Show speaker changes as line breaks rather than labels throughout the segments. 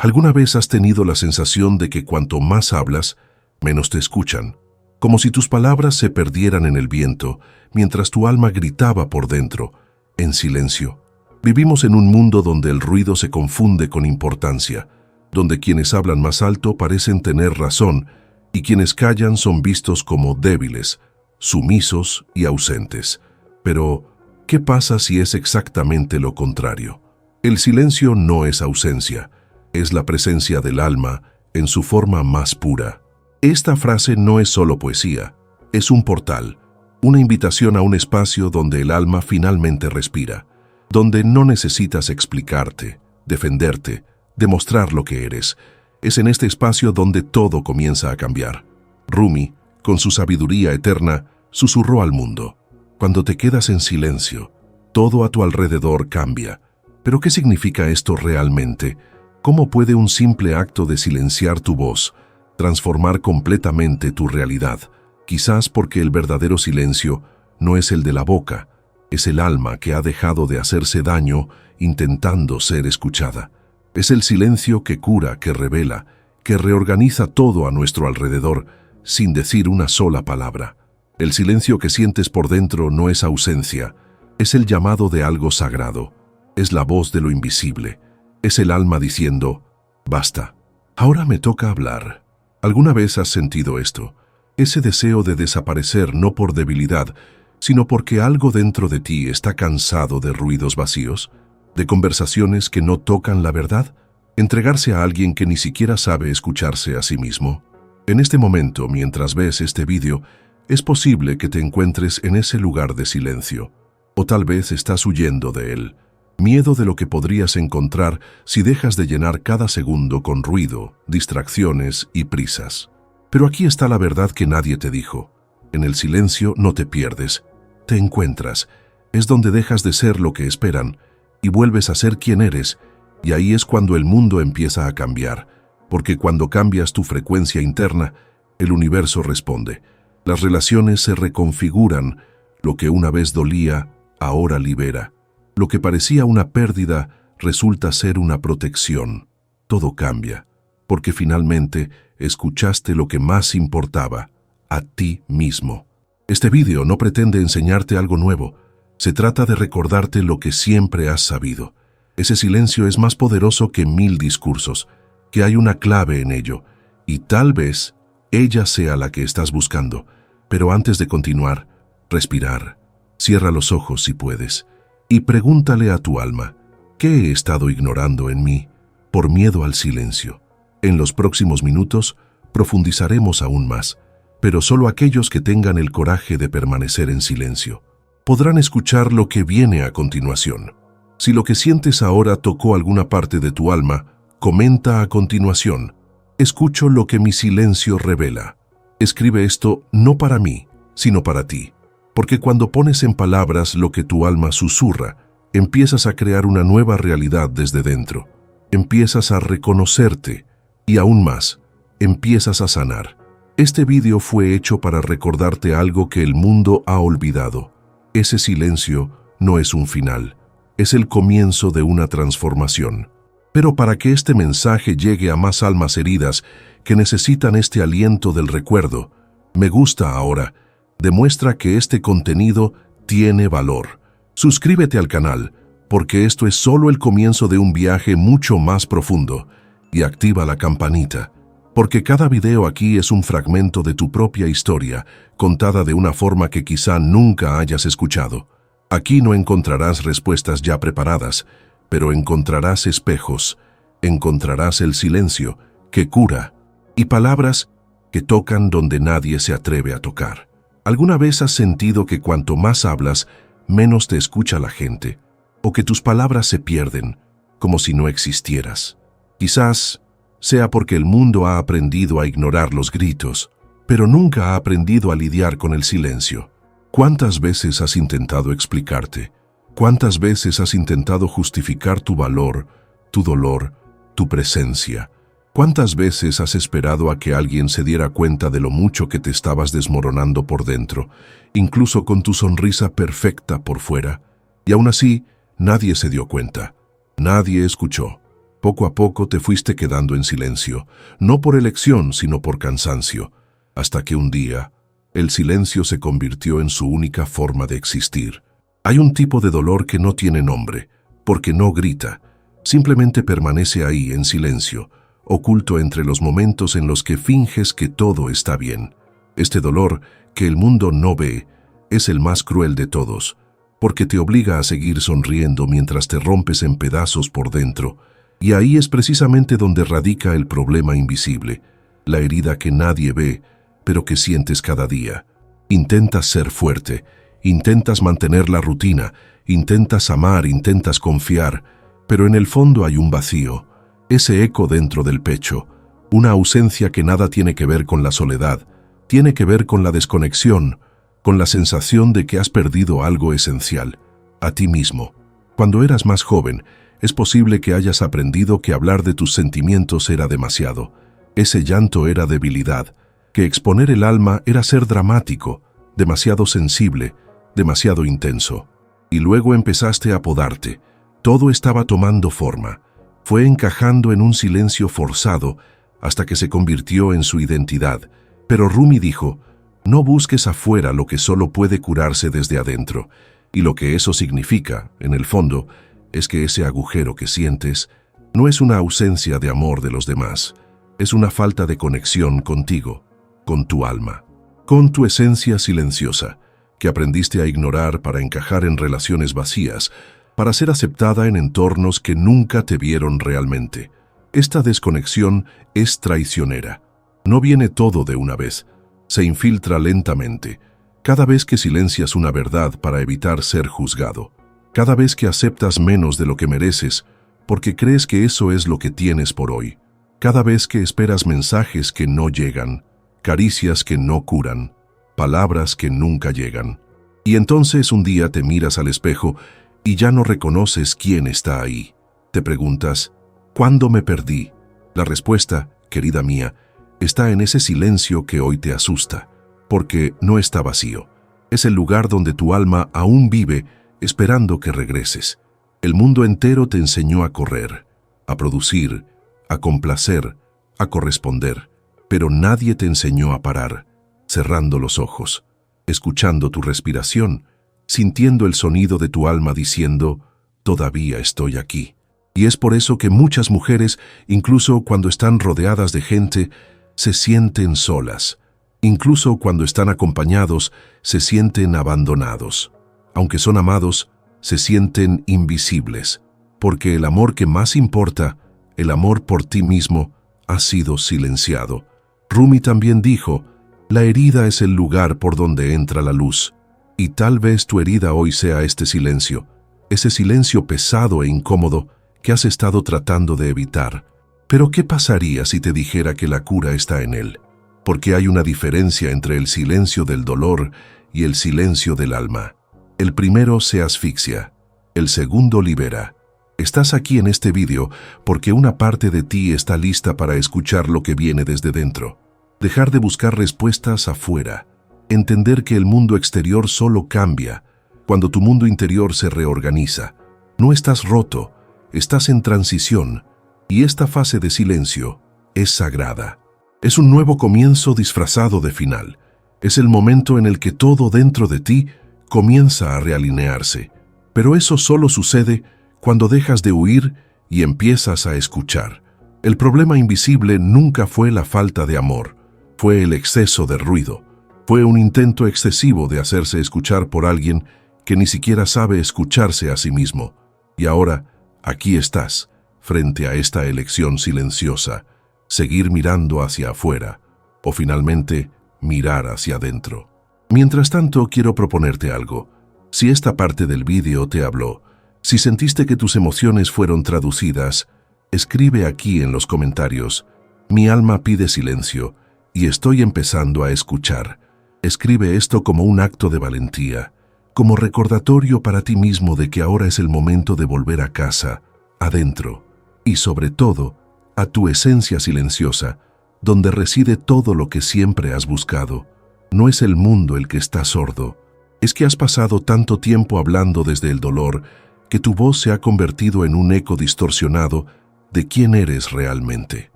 ¿Alguna vez has tenido la sensación de que cuanto más hablas, menos te escuchan? Como si tus palabras se perdieran en el viento, mientras tu alma gritaba por dentro, en silencio. Vivimos en un mundo donde el ruido se confunde con importancia, donde quienes hablan más alto parecen tener razón y quienes callan son vistos como débiles, sumisos y ausentes. Pero, ¿qué pasa si es exactamente lo contrario? El silencio no es ausencia, es la presencia del alma en su forma más pura. Esta frase no es solo poesía, es un portal, una invitación a un espacio donde el alma finalmente respira, donde no necesitas explicarte, defenderte, demostrar lo que eres. Es en este espacio donde todo comienza a cambiar. Rumi, con su sabiduría eterna, susurró al mundo: cuando te quedas en silencio, todo a tu alrededor cambia. ¿Pero qué significa esto realmente? ¿Cómo puede un simple acto de silenciar tu voz transformar completamente tu realidad? Quizás porque el verdadero silencio no es el de la boca, es el alma que ha dejado de hacerse daño intentando ser escuchada. Es el silencio que cura, que revela, que reorganiza todo a nuestro alrededor sin decir una sola palabra. El silencio que sientes por dentro no es ausencia, es el llamado de algo sagrado, es la voz de lo invisible. Es el alma diciendo: basta, ahora me toca hablar. ¿Alguna vez has sentido esto? Ese deseo de desaparecer no por debilidad, sino porque algo dentro de ti está cansado de ruidos vacíos, de conversaciones que no tocan la verdad, entregarse a alguien que ni siquiera sabe escucharse a sí mismo. En este momento, mientras ves este vídeo, es posible que te encuentres en ese lugar de silencio, o tal vez estás huyendo de él. Miedo de lo que podrías encontrar si dejas de llenar cada segundo con ruido, distracciones y prisas. Pero aquí está la verdad que nadie te dijo. En el silencio no te pierdes, te encuentras. Es donde dejas de ser lo que esperan y vuelves a ser quien eres, y ahí es cuando el mundo empieza a cambiar, porque cuando cambias tu frecuencia interna, el universo responde. Las relaciones se reconfiguran, lo que una vez dolía, ahora libera. Lo que parecía una pérdida resulta ser una protección. Todo cambia, porque finalmente escuchaste lo que más importaba, a ti mismo. Este vídeo no pretende enseñarte algo nuevo, se trata de recordarte lo que siempre has sabido. Ese silencio es más poderoso que 1000 discursos, que hay una clave en ello, y tal vez ella sea la que estás buscando. Pero antes de continuar, respirar, cierra los ojos si puedes, y pregúntale a tu alma: ¿qué he estado ignorando en mí por miedo al silencio? En los próximos minutos profundizaremos aún más, pero solo aquellos que tengan el coraje de permanecer en silencio podrán escuchar lo que viene a continuación. Si lo que sientes ahora tocó alguna parte de tu alma, comenta a continuación: escucho lo que mi silencio revela. Escribe esto no para mí, sino para ti. Porque cuando pones en palabras lo que tu alma susurra, empiezas a crear una nueva realidad desde dentro. Empiezas a reconocerte y aún más, empiezas a sanar. Este vídeo fue hecho para recordarte algo que el mundo ha olvidado. Ese silencio no es un final, es el comienzo de una transformación. Pero para que este mensaje llegue a más almas heridas que necesitan este aliento del recuerdo, me gusta ahora, demuestra que este contenido tiene valor. Suscríbete al canal, porque esto es solo el comienzo de un viaje mucho más profundo, y activa la campanita, porque cada video aquí es un fragmento de tu propia historia, contada de una forma que quizá nunca hayas escuchado. Aquí no encontrarás respuestas ya preparadas, pero encontrarás espejos, encontrarás el silencio que cura, y palabras que tocan donde nadie se atreve a tocar. ¿Alguna vez has sentido que cuanto más hablas, menos te escucha la gente? ¿O que tus palabras se pierden, como si no existieras? Quizás sea porque el mundo ha aprendido a ignorar los gritos, pero nunca ha aprendido a lidiar con el silencio. ¿Cuántas veces has intentado explicarte? ¿Cuántas veces has intentado justificar tu valor, tu dolor, tu presencia? ¿Cuántas veces has esperado a que alguien se diera cuenta de lo mucho que te estabas desmoronando por dentro, incluso con tu sonrisa perfecta por fuera? Y aún así, nadie se dio cuenta, nadie escuchó. Poco a poco te fuiste quedando en silencio, no por elección, sino por cansancio, hasta que un día el silencio se convirtió en su única forma de existir. Hay un tipo de dolor que no tiene nombre, porque no grita, simplemente permanece ahí en silencio, oculto entre los momentos en los que finges que todo está bien. Este dolor, que el mundo no ve, es el más cruel de todos, porque te obliga a seguir sonriendo mientras te rompes en pedazos por dentro, y ahí es precisamente donde radica el problema invisible, la herida que nadie ve, pero que sientes cada día. Intentas ser fuerte, intentas mantener la rutina, intentas amar, intentas confiar, pero en el fondo hay un vacío, ese eco dentro del pecho, una ausencia que nada tiene que ver con la soledad, tiene que ver con la desconexión, con la sensación de que has perdido algo esencial, a ti mismo. Cuando eras más joven, es posible que hayas aprendido que hablar de tus sentimientos era demasiado. Ese llanto era debilidad, que exponer el alma era ser dramático, demasiado sensible, demasiado intenso. Y luego empezaste a apodarte. Todo estaba tomando forma. Fue encajando en un silencio forzado hasta que se convirtió en su identidad. Pero Rumi dijo, no busques afuera lo que solo puede curarse desde adentro. Y lo que eso significa, en el fondo, es que ese agujero que sientes no es una ausencia de amor de los demás, es una falta de conexión contigo, con tu alma, con tu esencia silenciosa, que aprendiste a ignorar para encajar en relaciones vacías, para ser aceptada en entornos que nunca te vieron realmente. Esta desconexión es traicionera. No viene todo de una vez, se infiltra lentamente, cada vez que silencias una verdad para evitar ser juzgado. Cada vez que aceptas menos de lo que mereces, porque crees que eso es lo que tienes por hoy. Cada vez que esperas mensajes que no llegan, caricias que no curan, palabras que nunca llegan. Y entonces un día te miras al espejo y ya no reconoces quién está ahí. Te preguntas, ¿cuándo me perdí? La respuesta, querida mía, está en ese silencio que hoy te asusta, porque no está vacío. Es el lugar donde tu alma aún vive, esperando que regreses. El mundo entero te enseñó a correr, a producir, a complacer, a corresponder, pero nadie te enseñó a parar, cerrando los ojos, escuchando tu respiración, sintiendo el sonido de tu alma diciendo, todavía estoy aquí. Y es por eso que muchas mujeres, incluso cuando están rodeadas de gente, se sienten solas. Incluso cuando están acompañados, se sienten abandonados. Aunque son amados, se sienten invisibles, porque el amor que más importa, el amor por ti mismo, ha sido silenciado. Rumi también dijo, la herida es el lugar por donde entra la luz, y tal vez tu herida hoy sea este silencio, ese silencio pesado e incómodo que has estado tratando de evitar. Pero ¿qué pasaría si te dijera que la cura está en él? Porque hay una diferencia entre el silencio del dolor y el silencio del alma. El primero se asfixia, el segundo libera. Estás aquí en este vídeo porque una parte de ti está lista para escuchar lo que viene desde dentro. Dejar de buscar respuestas afuera. Entender que el mundo exterior solo cambia cuando tu mundo interior se reorganiza. No estás roto, estás en transición, y esta fase de silencio es sagrada. Es un nuevo comienzo disfrazado de final. Es el momento en el que todo dentro de ti comienza a realinearse, pero eso solo sucede cuando dejas de huir y empiezas a escuchar. El problema invisible nunca fue la falta de amor, fue el exceso de ruido, fue un intento excesivo de hacerse escuchar por alguien que ni siquiera sabe escucharse a sí mismo. Y ahora, aquí estás, frente a esta elección silenciosa, seguir mirando hacia afuera, o finalmente mirar hacia adentro. Mientras tanto, quiero proponerte algo. Si esta parte del vídeo te habló, si sentiste que tus emociones fueron traducidas, escribe aquí en los comentarios, mi alma pide silencio y estoy empezando a escuchar. Escribe esto como un acto de valentía, como recordatorio para ti mismo de que ahora es el momento de volver a casa, adentro, y sobre todo, a tu esencia silenciosa, donde reside todo lo que siempre has buscado. No es el mundo el que está sordo, es que has pasado tanto tiempo hablando desde el dolor que tu voz se ha convertido en un eco distorsionado de quién eres realmente.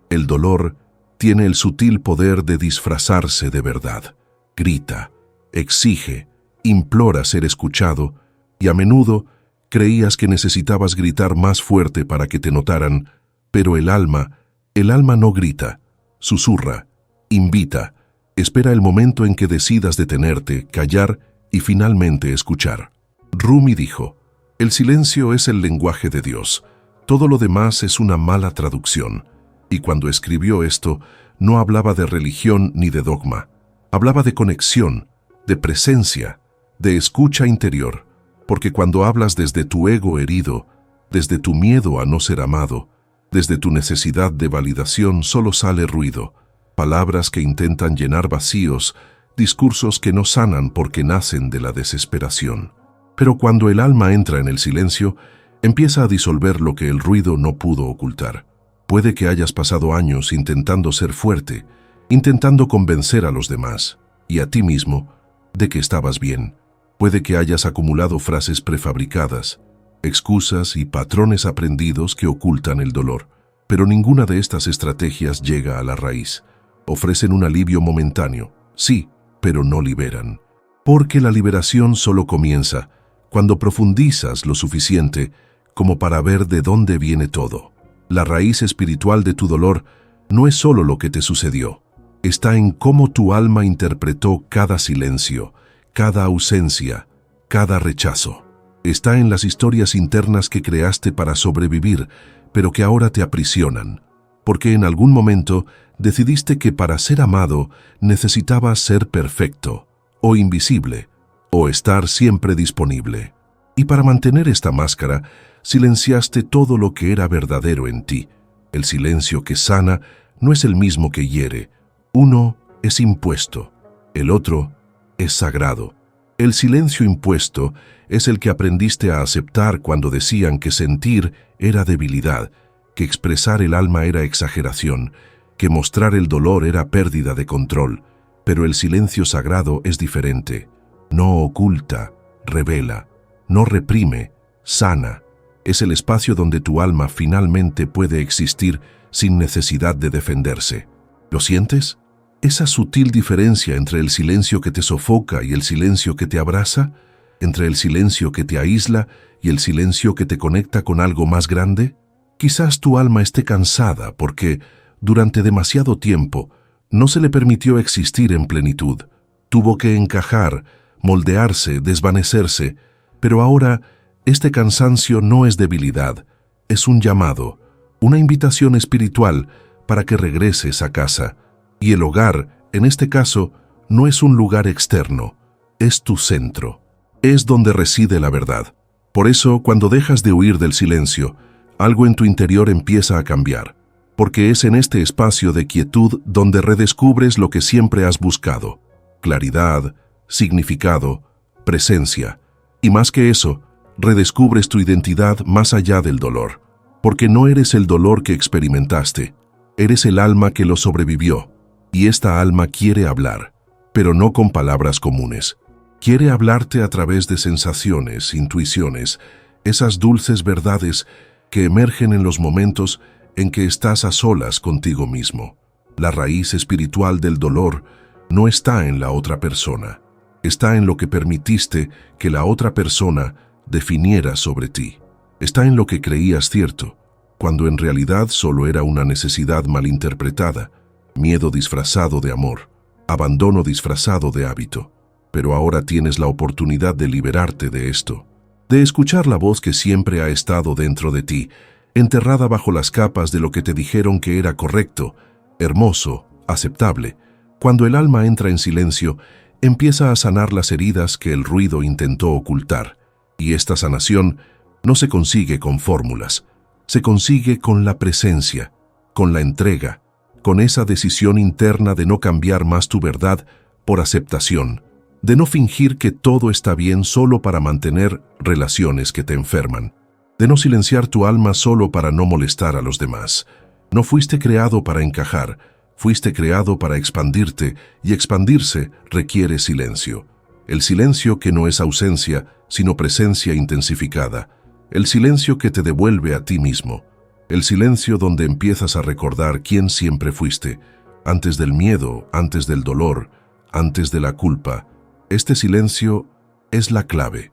El dolor tiene el sutil poder de disfrazarse de verdad. Grita, exige, implora ser escuchado, y a menudo creías que necesitabas gritar más fuerte para que te notaran, pero el alma no grita, susurra, invita, espera el momento en que decidas detenerte, callar y finalmente escuchar. Rumi dijo, el silencio es el lenguaje de Dios, todo lo demás es una mala traducción. Y cuando escribió esto, no hablaba de religión ni de dogma, hablaba de conexión, de presencia, de escucha interior, porque cuando hablas desde tu ego herido, desde tu miedo a no ser amado, desde tu necesidad de validación solo sale ruido, palabras que intentan llenar vacíos, discursos que no sanan porque nacen de la desesperación. Pero cuando el alma entra en el silencio, empieza a disolver lo que el ruido no pudo ocultar. Puede que hayas pasado años intentando ser fuerte, intentando convencer a los demás y a ti mismo de que estabas bien. Puede que hayas acumulado frases prefabricadas, excusas y patrones aprendidos que ocultan el dolor. Pero ninguna de estas estrategias llega a la raíz. Ofrecen un alivio momentáneo, sí, pero no liberan. Porque la liberación solo comienza cuando profundizas lo suficiente como para ver de dónde viene todo. La raíz espiritual de tu dolor no es solo lo que te sucedió, está en cómo tu alma interpretó cada silencio, cada ausencia, cada rechazo. Está en las historias internas que creaste para sobrevivir, pero que ahora te aprisionan, porque en algún momento decidiste que para ser amado necesitabas ser perfecto, o invisible, o estar siempre disponible. Y para mantener esta máscara, silenciaste todo lo que era verdadero en ti. El silencio que sana no es el mismo que hiere. Uno es impuesto, el otro es sagrado. El silencio impuesto es el que aprendiste a aceptar cuando decían que sentir era debilidad, que expresar el alma era exageración, que mostrar el dolor era pérdida de control. Pero el silencio sagrado es diferente. No oculta, revela, no reprime, sana. Es el espacio donde tu alma finalmente puede existir sin necesidad de defenderse. ¿Lo sientes? Esa sutil diferencia entre el silencio que te sofoca y el silencio que te abraza, entre el silencio que te aísla y el silencio que te conecta con algo más grande. Quizás tu alma esté cansada porque, durante demasiado tiempo, no se le permitió existir en plenitud. Tuvo que encajar, moldearse, desvanecerse, pero ahora este cansancio no es debilidad, es un llamado, una invitación espiritual para que regreses a casa. Y el hogar, en este caso, no es un lugar externo, es tu centro, es donde reside la verdad. Por eso, cuando dejas de huir del silencio, algo en tu interior empieza a cambiar, porque es en este espacio de quietud donde redescubres lo que siempre has buscado: claridad, significado, presencia. Y más que eso, redescubres tu identidad más allá del dolor, porque no eres el dolor que experimentaste, eres el alma que lo sobrevivió. Y esta alma quiere hablar, pero no con palabras comunes. Quiere hablarte a través de sensaciones, intuiciones, esas dulces verdades que emergen en los momentos en que estás a solas contigo mismo. La raíz espiritual del dolor no está en la otra persona, está en lo que permitiste que la otra persona definiera sobre ti. Está en lo que creías cierto, cuando en realidad solo era una necesidad malinterpretada, miedo disfrazado de amor, abandono disfrazado de hábito. Pero ahora tienes la oportunidad de liberarte de esto, de escuchar la voz que siempre ha estado dentro de ti, enterrada bajo las capas de lo que te dijeron que era correcto, hermoso, aceptable. Cuando el alma entra en silencio, empieza a sanar las heridas que el ruido intentó ocultar. Y esta sanación no se consigue con fórmulas, se consigue con la presencia, con la entrega, con esa decisión interna de no cambiar más tu verdad por aceptación, de no fingir que todo está bien solo para mantener relaciones que te enferman, de no silenciar tu alma solo para no molestar a los demás. No fuiste creado para encajar, fuiste creado para expandirte, y expandirse requiere silencio. El silencio que no es ausencia, sino presencia intensificada. El silencio que te devuelve a ti mismo. El silencio donde empiezas a recordar quién siempre fuiste, antes del miedo, antes del dolor, antes de la culpa. Este silencio es la clave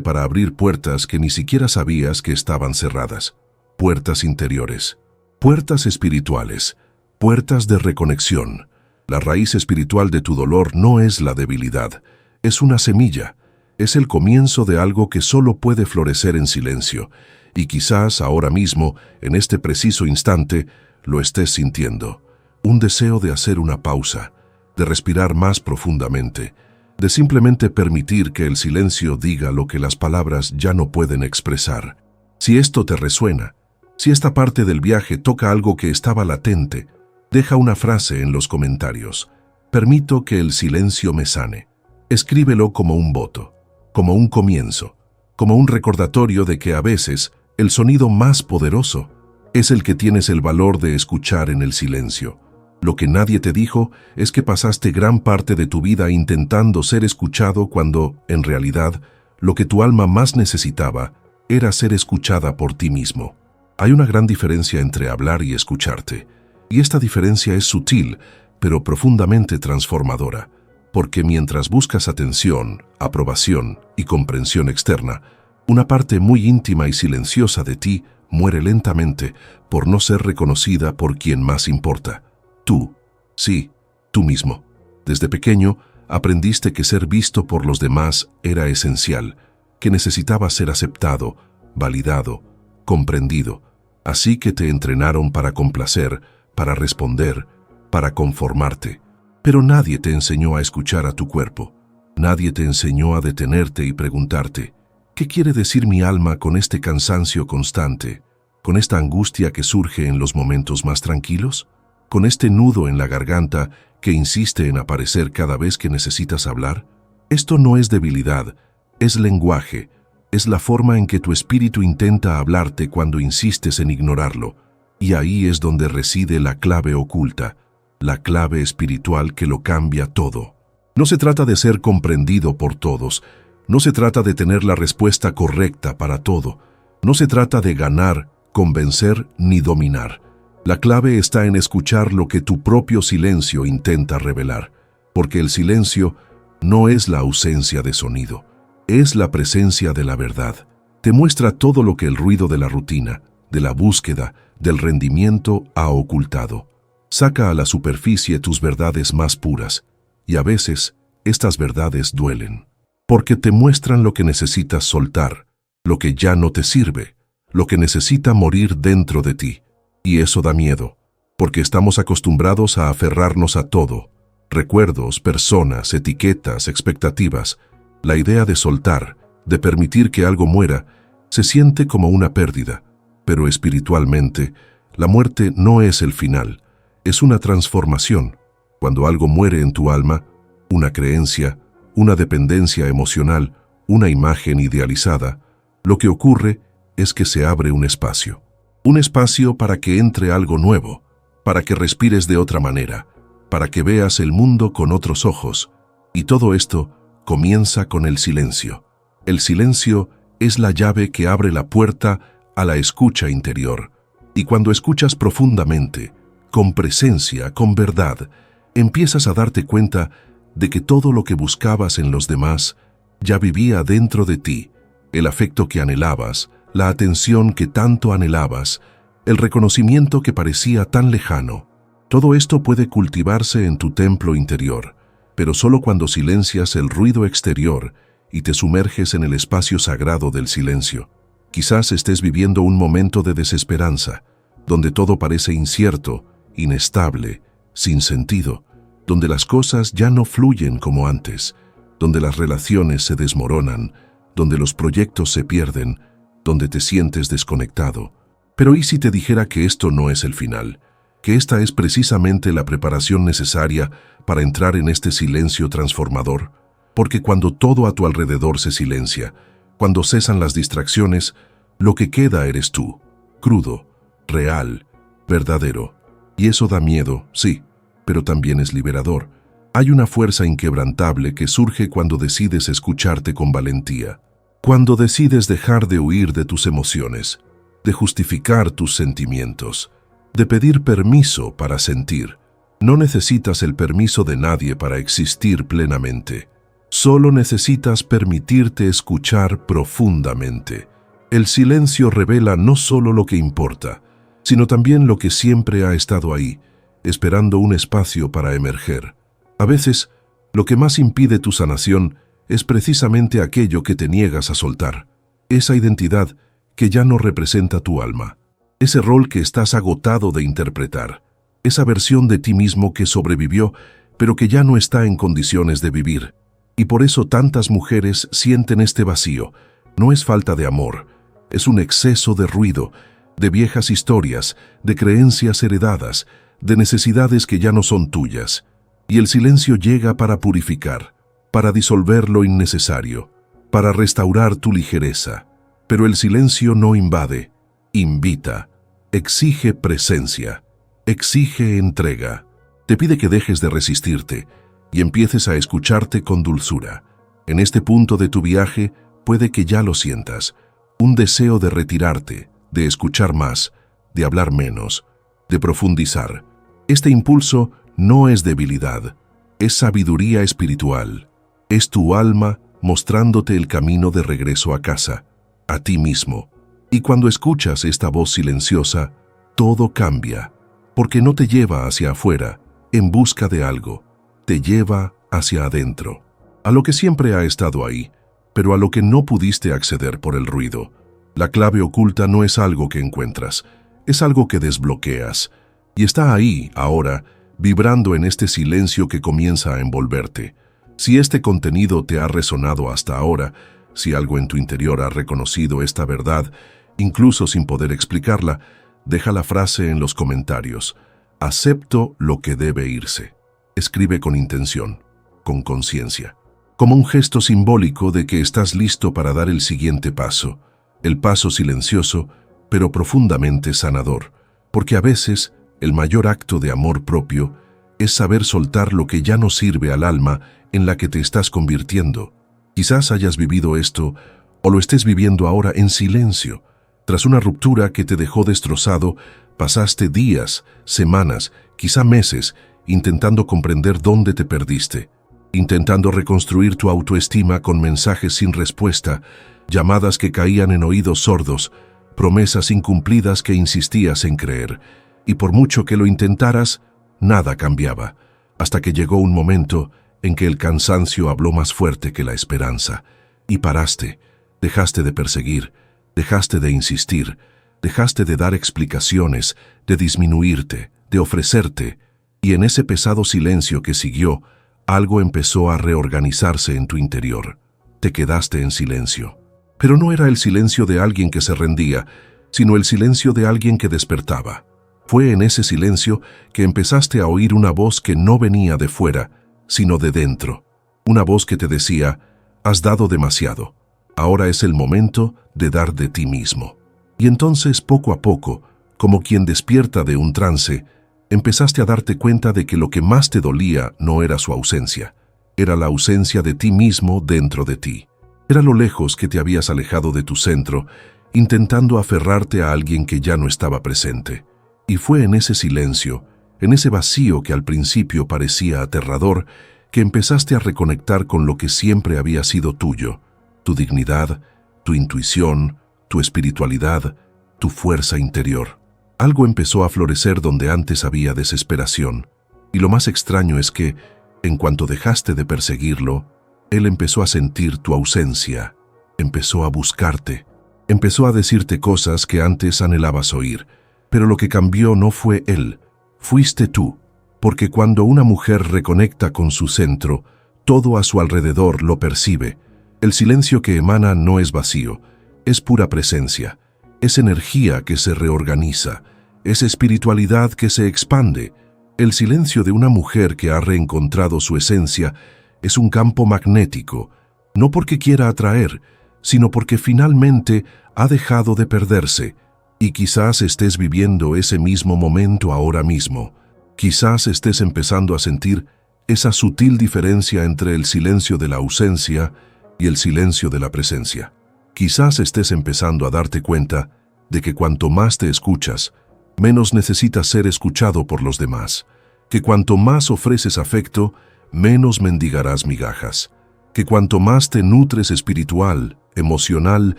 para abrir puertas que ni siquiera sabías que estaban cerradas. Puertas interiores, puertas espirituales, puertas de reconexión. La raíz espiritual de tu dolor no es la debilidad, es una semilla, es el comienzo de algo que solo puede florecer en silencio, y quizás ahora mismo, en este preciso instante, lo estés sintiendo. Un deseo de hacer una pausa, de respirar más profundamente, de simplemente permitir que el silencio diga lo que las palabras ya no pueden expresar. Si esto te resuena, si esta parte del viaje toca algo que estaba latente, deja una frase en los comentarios. Permito que el silencio me sane. Escríbelo como un voto, como un comienzo, como un recordatorio de que a veces el sonido más poderoso es el que tienes el valor de escuchar en el silencio. Lo que nadie te dijo es que pasaste gran parte de tu vida intentando ser escuchado cuando, en realidad, lo que tu alma más necesitaba era ser escuchada por ti mismo. Hay una gran diferencia entre hablar y escucharte, y esta diferencia es sutil, pero profundamente transformadora, porque mientras buscas atención, aprobación y comprensión externa, una parte muy íntima y silenciosa de ti muere lentamente por no ser reconocida por quien más importa. Tú, sí, tú mismo. Desde pequeño aprendiste que ser visto por los demás era esencial, que necesitabas ser aceptado, validado, comprendido. Así que te entrenaron para complacer, para responder, para conformarte. Pero nadie te enseñó a escuchar a tu cuerpo. Nadie te enseñó a detenerte y preguntarte, ¿qué quiere decir mi alma con este cansancio constante, con esta angustia que surge en los momentos más tranquilos? ¿Con este nudo en la garganta que insiste en aparecer cada vez que necesitas hablar? Esto no es debilidad, es lenguaje, es la forma en que tu espíritu intenta hablarte cuando insistes en ignorarlo, y ahí es donde reside la clave oculta, la clave espiritual que lo cambia todo. No se trata de ser comprendido por todos, no se trata de tener la respuesta correcta para todo, no se trata de ganar, convencer ni dominar. La clave está en escuchar lo que tu propio silencio intenta revelar, porque el silencio no es la ausencia de sonido, es la presencia de la verdad. Te muestra todo lo que el ruido de la rutina, de la búsqueda, del rendimiento ha ocultado. Saca a la superficie tus verdades más puras, y a veces estas verdades duelen, porque te muestran lo que necesitas soltar, lo que ya no te sirve, lo que necesita morir dentro de ti. Y eso da miedo, porque estamos acostumbrados a aferrarnos a todo, recuerdos, personas, etiquetas, expectativas. La idea de soltar, de permitir que algo muera, se siente como una pérdida, pero espiritualmente, la muerte no es el final, es una transformación. Cuando algo muere en tu alma, una creencia, una dependencia emocional, una imagen idealizada, lo que ocurre es que se abre un espacio. Un espacio para que entre algo nuevo, para que respires de otra manera, para que veas el mundo con otros ojos. Y todo esto comienza con el silencio. El silencio es la llave que abre la puerta a la escucha interior. Y cuando escuchas profundamente, con presencia, con verdad, empiezas a darte cuenta de que todo lo que buscabas en los demás ya vivía dentro de ti. El afecto que anhelabas, la atención que tanto anhelabas, el reconocimiento que parecía tan lejano. Todo esto puede cultivarse en tu templo interior, pero solo cuando silencias el ruido exterior y te sumerges en el espacio sagrado del silencio. Quizás estés viviendo un momento de desesperanza, donde todo parece incierto, inestable, sin sentido, donde las cosas ya no fluyen como antes, donde las relaciones se desmoronan, donde los proyectos se pierden, donde te sientes desconectado. Pero ¿y si te dijera que esto no es el final? Que esta es precisamente la preparación necesaria para entrar en este silencio transformador. Porque cuando todo a tu alrededor se silencia, cuando cesan las distracciones, lo que queda eres tú, crudo, real, verdadero. Y eso da miedo, sí, pero también es liberador. Hay una fuerza inquebrantable que surge cuando decides escucharte con valentía. Cuando decides dejar de huir de tus emociones, de justificar tus sentimientos, de pedir permiso para sentir. No necesitas el permiso de nadie para existir plenamente. Solo necesitas permitirte escuchar profundamente. El silencio revela no solo lo que importa, sino también lo que siempre ha estado ahí, esperando un espacio para emerger. A veces, lo que más impide tu sanación es precisamente aquello que te niegas a soltar, esa identidad que ya no representa tu alma, ese rol que estás agotado de interpretar, esa versión de ti mismo que sobrevivió, pero que ya no está en condiciones de vivir. Y por eso tantas mujeres sienten este vacío. No es falta de amor, es un exceso de ruido, de viejas historias, de creencias heredadas, de necesidades que ya no son tuyas. Y el silencio llega para purificar, para disolver lo innecesario, para restaurar tu ligereza. Pero el silencio no invade, invita, exige presencia, exige entrega. Te pide que dejes de resistirte y empieces a escucharte con dulzura. En este punto de tu viaje puede que ya lo sientas, un deseo de retirarte, de escuchar más, de hablar menos, de profundizar. Este impulso no es debilidad, es sabiduría espiritual. Es tu alma mostrándote el camino de regreso a casa, a ti mismo. Y cuando escuchas esta voz silenciosa, todo cambia, porque no te lleva hacia afuera, en busca de algo, te lleva hacia adentro, a lo que siempre ha estado ahí, pero a lo que no pudiste acceder por el ruido. La clave oculta no es algo que encuentras, es algo que desbloqueas, y está ahí, ahora, vibrando en este silencio que comienza a envolverte. Si este contenido te ha resonado hasta ahora, si algo en tu interior ha reconocido esta verdad, incluso sin poder explicarla, deja la frase en los comentarios. Acepto lo que debe irse. Escribe con intención, con conciencia, como un gesto simbólico de que estás listo para dar el siguiente paso, el paso silencioso, pero profundamente sanador, porque a veces el mayor acto de amor propio es saber soltar lo que ya no sirve al alma en la que te estás convirtiendo. Quizás hayas vivido esto o lo estés viviendo ahora en silencio. Tras una ruptura que te dejó destrozado, pasaste días, semanas, quizá meses, intentando comprender dónde te perdiste, intentando reconstruir tu autoestima con mensajes sin respuesta, llamadas que caían en oídos sordos, promesas incumplidas que insistías en creer. Y por mucho que lo intentaras, nada cambiaba, hasta que llegó un momento en que el cansancio habló más fuerte que la esperanza, y paraste, dejaste de perseguir, dejaste de insistir, dejaste de dar explicaciones, de disminuirte, de ofrecerte, y en ese pesado silencio que siguió, algo empezó a reorganizarse en tu interior. Te quedaste en silencio. Pero no era el silencio de alguien que se rendía, sino el silencio de alguien que despertaba. Fue en ese silencio que empezaste a oír una voz que no venía de fuera, sino de dentro. Una voz que te decía, has dado demasiado. Ahora es el momento de dar de ti mismo. Y entonces, poco a poco, como quien despierta de un trance, empezaste a darte cuenta de que lo que más te dolía no era su ausencia, era la ausencia de ti mismo dentro de ti. Era lo lejos que te habías alejado de tu centro, intentando aferrarte a alguien que ya no estaba presente. Y fue en ese silencio, en ese vacío que al principio parecía aterrador, que empezaste a reconectar con lo que siempre había sido tuyo, tu dignidad, tu intuición, tu espiritualidad, tu fuerza interior. Algo empezó a florecer donde antes había desesperación, y lo más extraño es que, en cuanto dejaste de perseguirlo, él empezó a sentir tu ausencia, empezó a buscarte, empezó a decirte cosas que antes anhelabas oír, pero lo que cambió no fue él, fuiste tú, porque cuando una mujer reconecta con su centro, todo a su alrededor lo percibe. El silencio que emana no es vacío, es pura presencia, es energía que se reorganiza, es espiritualidad que se expande. El silencio de una mujer que ha reencontrado su esencia es un campo magnético, no porque quiera atraer, sino porque finalmente ha dejado de perderse. Y quizás estés viviendo ese mismo momento ahora mismo. Quizás estés empezando a sentir esa sutil diferencia entre el silencio de la ausencia y el silencio de la presencia. Quizás estés empezando a darte cuenta de que cuanto más te escuchas, menos necesitas ser escuchado por los demás, que cuanto más ofreces afecto, menos mendigarás migajas, que cuanto más te nutres espiritual, emocional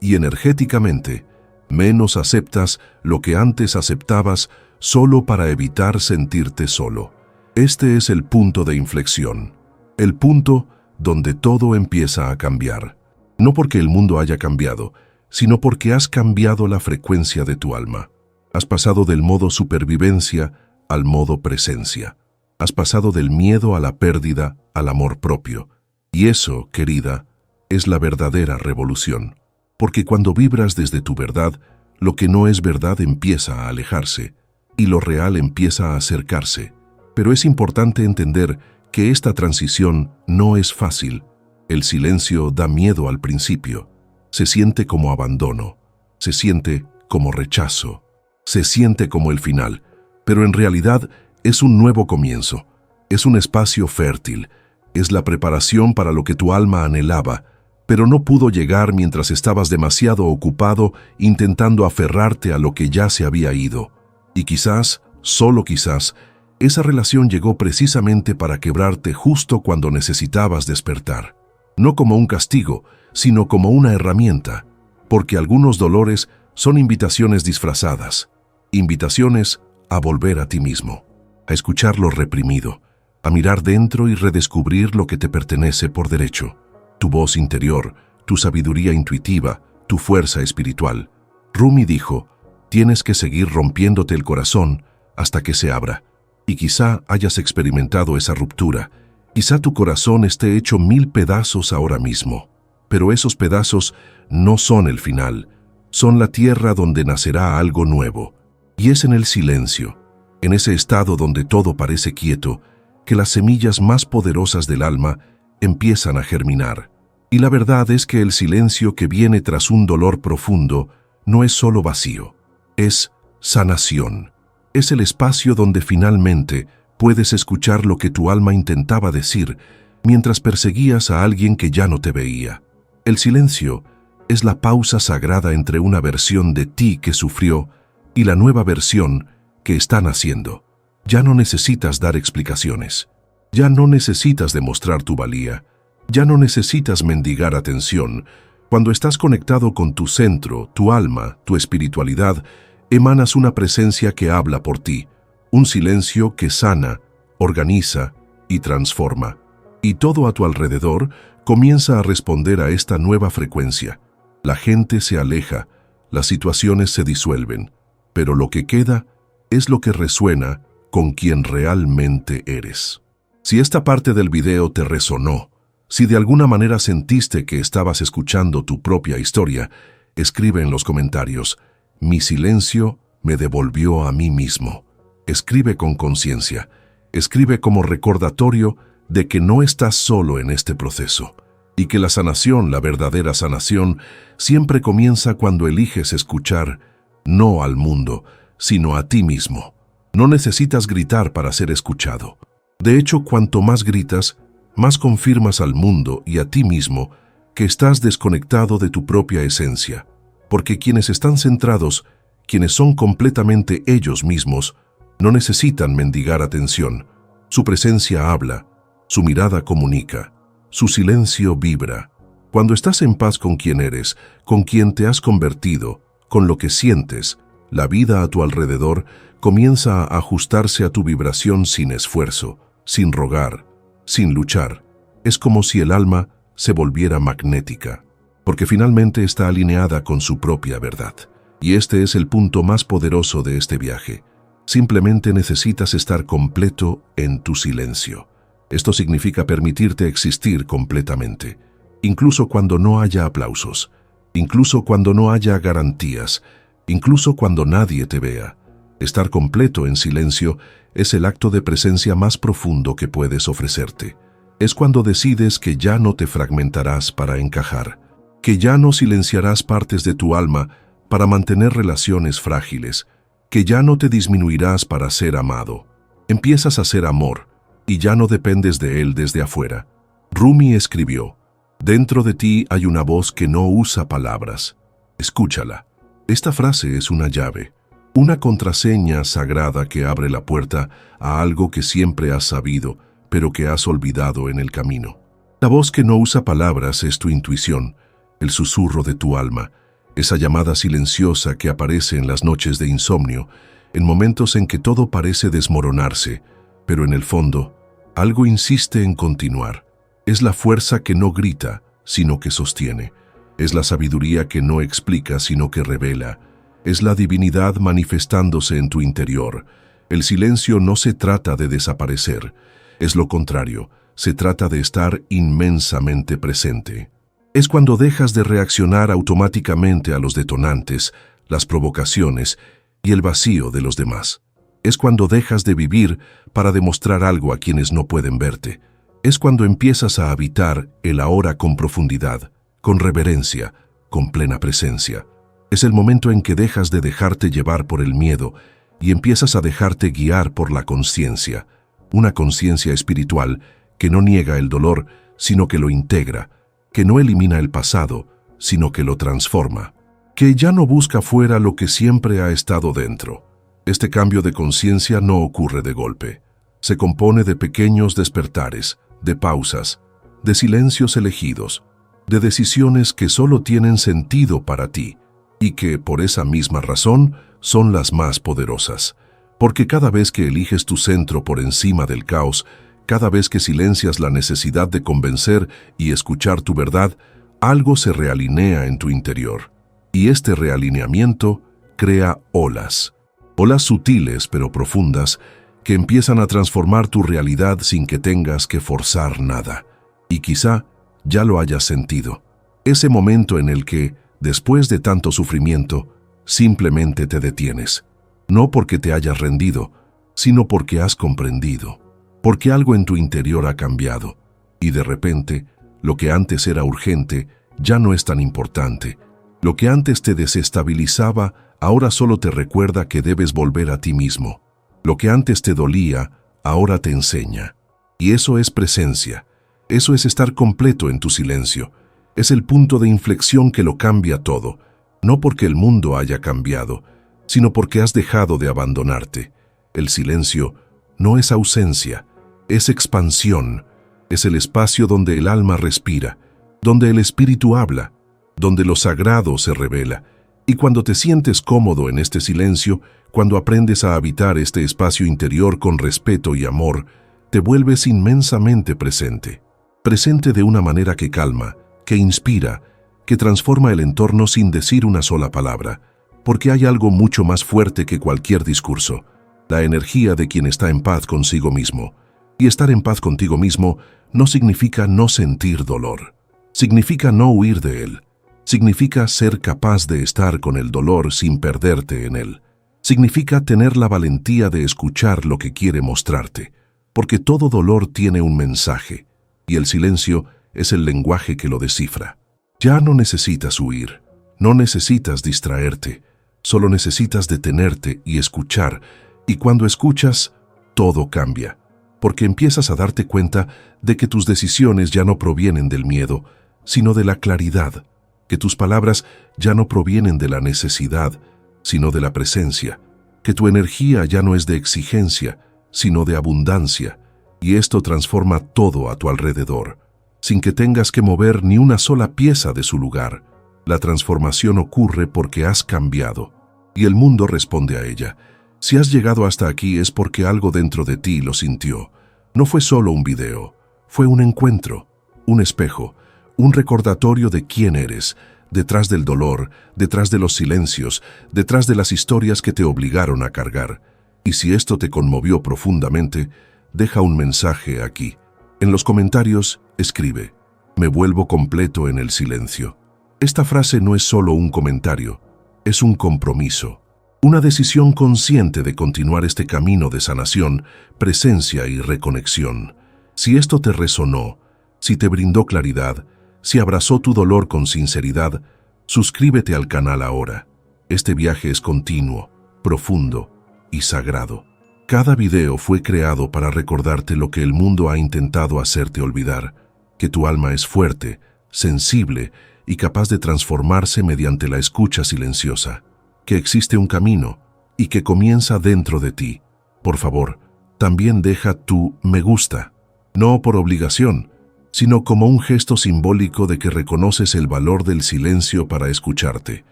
y energéticamente, menos aceptas lo que antes aceptabas solo para evitar sentirte solo. Este es el punto de inflexión, el punto donde todo empieza a cambiar. No porque el mundo haya cambiado, sino porque has cambiado la frecuencia de tu alma. Has pasado del modo supervivencia al modo presencia. Has pasado del miedo a la pérdida al amor propio. Y eso, querida, es la verdadera revolución. Porque cuando vibras desde tu verdad, lo que no es verdad empieza a alejarse y lo real empieza a acercarse. Pero es importante entender que esta transición no es fácil. El silencio da miedo al principio. Se siente como abandono, se siente como rechazo, se siente como el final, pero en realidad es un nuevo comienzo, es un espacio fértil, es la preparación para lo que tu alma anhelaba, pero no pudo llegar mientras estabas demasiado ocupado intentando aferrarte a lo que ya se había ido. Y quizás, solo quizás, esa relación llegó precisamente para quebrarte justo cuando necesitabas despertar. No como un castigo, sino como una herramienta, porque algunos dolores son invitaciones disfrazadas, invitaciones a volver a ti mismo, a escuchar lo reprimido, a mirar dentro y redescubrir lo que te pertenece por derecho, tu voz interior, tu sabiduría intuitiva, tu fuerza espiritual. Rumi dijo, tienes que seguir rompiéndote el corazón hasta que se abra, y quizá hayas experimentado esa ruptura, quizá tu corazón esté hecho 1000 pedazos ahora mismo. Pero esos pedazos no son el final, son la tierra donde nacerá algo nuevo. Y es en el silencio, en ese estado donde todo parece quieto, que las semillas más poderosas del alma empiezan a germinar. Y la verdad es que el silencio que viene tras un dolor profundo no es solo vacío, es sanación. Es el espacio donde finalmente puedes escuchar lo que tu alma intentaba decir mientras perseguías a alguien que ya no te veía. El silencio es la pausa sagrada entre una versión de ti que sufrió y la nueva versión que está naciendo. Ya no necesitas dar explicaciones. Ya no necesitas demostrar tu valía. Ya no necesitas mendigar atención. Cuando estás conectado con tu centro, tu alma, tu espiritualidad, emanas una presencia que habla por ti, un silencio que sana, organiza y transforma. Y todo a tu alrededor comienza a responder a esta nueva frecuencia. La gente se aleja, las situaciones se disuelven, pero lo que queda es lo que resuena con quien realmente eres. Si esta parte del video te resonó, si de alguna manera sentiste que estabas escuchando tu propia historia, escribe en los comentarios, mi silencio me devolvió a mí mismo. Escribe con conciencia, escribe como recordatorio de que no estás solo en este proceso y que la sanación, la verdadera sanación, siempre comienza cuando eliges escuchar no al mundo, sino a ti mismo. No necesitas gritar para ser escuchado. De hecho, cuanto más gritas, más confirmas al mundo y a ti mismo que estás desconectado de tu propia esencia, porque quienes están centrados, quienes son completamente ellos mismos, no necesitan mendigar atención. Su presencia habla, su mirada comunica, su silencio vibra. Cuando estás en paz con quien eres, con quien te has convertido, con lo que sientes, la vida a tu alrededor comienza a ajustarse a tu vibración sin esfuerzo, sin rogar, sin luchar. Es como si el alma se volviera magnética, porque finalmente está alineada con su propia verdad. Y este es el punto más poderoso de este viaje. Simplemente necesitas estar completo en tu silencio. Esto significa permitirte existir completamente, incluso cuando no haya aplausos, incluso cuando no haya garantías, incluso cuando nadie te vea. Estar completo en silencio es el acto de presencia más profundo que puedes ofrecerte. Es cuando decides que ya no te fragmentarás para encajar, que ya no silenciarás partes de tu alma para mantener relaciones frágiles, que ya no te disminuirás para ser amado. Empiezas a ser amor, y ya no dependes de él desde afuera. Rumi escribió, dentro de ti hay una voz que no usa palabras. Escúchala. Esta frase es una llave, una contraseña sagrada que abre la puerta a algo que siempre has sabido, pero que has olvidado en el camino. La voz que no usa palabras es tu intuición, el susurro de tu alma, esa llamada silenciosa que aparece en las noches de insomnio, en momentos en que todo parece desmoronarse, pero en el fondo, algo insiste en continuar. Es la fuerza que no grita, sino que sostiene. Es la sabiduría que no explica, sino que revela. Es la divinidad manifestándose en tu interior. El silencio no se trata de desaparecer, es lo contrario, se trata de estar inmensamente presente. Es cuando dejas de reaccionar automáticamente a los detonantes, las provocaciones y el vacío de los demás. Es cuando dejas de vivir para demostrar algo a quienes no pueden verte. Es cuando empiezas a habitar el ahora con profundidad, con reverencia, con plena presencia. Es el momento en que dejas de dejarte llevar por el miedo y empiezas a dejarte guiar por la conciencia, una conciencia espiritual que no niega el dolor, sino que lo integra, que no elimina el pasado, sino que lo transforma, que ya no busca fuera lo que siempre ha estado dentro. Este cambio de conciencia no ocurre de golpe. Se compone de pequeños despertares, de pausas, de silencios elegidos, de decisiones que solo tienen sentido para ti y que, por esa misma razón, son las más poderosas. Porque cada vez que eliges tu centro por encima del caos, cada vez que silencias la necesidad de convencer y escuchar tu verdad, algo se realinea en tu interior. Y este realineamiento crea olas. Olas sutiles pero profundas que empiezan a transformar tu realidad sin que tengas que forzar nada. Y quizá ya lo hayas sentido. Ese momento en el que, después de tanto sufrimiento, simplemente te detienes. No porque te hayas rendido, sino porque has comprendido. Porque algo en tu interior ha cambiado. Y de repente, lo que antes era urgente ya no es tan importante. Lo que antes te desestabilizaba, ahora solo te recuerda que debes volver a ti mismo. Lo que antes te dolía, ahora te enseña. Y eso es presencia. Eso es estar completo en tu silencio. Es el punto de inflexión que lo cambia todo. No porque el mundo haya cambiado, sino porque has dejado de abandonarte. El silencio no es ausencia, es expansión. Es el espacio donde el alma respira, donde el espíritu habla, donde lo sagrado se revela. Y cuando te sientes cómodo en este silencio, cuando aprendes a habitar este espacio interior con respeto y amor, te vuelves inmensamente presente. Presente de una manera que calma, que inspira, que transforma el entorno sin decir una sola palabra, porque hay algo mucho más fuerte que cualquier discurso, la energía de quien está en paz consigo mismo. Y estar en paz contigo mismo no significa no sentir dolor, significa no huir de él, significa ser capaz de estar con el dolor sin perderte en él, significa tener la valentía de escuchar lo que quiere mostrarte, porque todo dolor tiene un mensaje, y el silencio es el lenguaje que lo descifra. Ya no necesitas huir, no necesitas distraerte, solo necesitas detenerte y escuchar, y cuando escuchas, todo cambia, porque empiezas a darte cuenta de que tus decisiones ya no provienen del miedo, sino de la claridad, que tus palabras ya no provienen de la necesidad, sino de la presencia, que tu energía ya no es de exigencia, sino de abundancia, y esto transforma todo a tu alrededor, sin que tengas que mover ni una sola pieza de su lugar. La transformación ocurre porque has cambiado, y el mundo responde a ella. Si has llegado hasta aquí es porque algo dentro de ti lo sintió. No fue solo un video, fue un encuentro, un espejo, un recordatorio de quién eres, detrás del dolor, detrás de los silencios, detrás de las historias que te obligaron a cargar. Y si esto te conmovió profundamente, deja un mensaje aquí. En los comentarios, escribe: me vuelvo completo en el silencio. Esta frase no es solo un comentario, es un compromiso. Una decisión consciente de continuar este camino de sanación, presencia y reconexión. Si esto te resonó, si te brindó claridad, si abrazó tu dolor con sinceridad, suscríbete al canal ahora. Este viaje es continuo, profundo y sagrado. Cada video fue creado para recordarte lo que el mundo ha intentado hacerte olvidar, que tu alma es fuerte, sensible y capaz de transformarse mediante la escucha silenciosa. que existe un camino y que comienza dentro de ti. Por favor, también deja tu me gusta, no por obligación, sino como un gesto simbólico de que reconoces el valor del silencio para escucharte.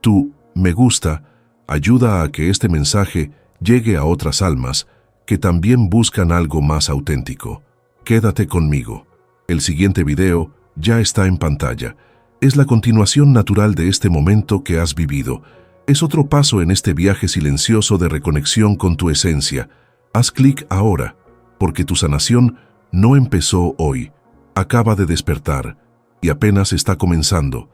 Tu me gusta ayuda a que este mensaje llegue a otras almas que también buscan algo más auténtico. Quédate conmigo. El siguiente video ya está en pantalla. Es la continuación natural de este momento que has vivido. Es otro paso en este viaje silencioso de reconexión con tu esencia. Haz clic ahora, porque tu sanación no empezó hoy. Acaba de despertar y apenas está comenzando.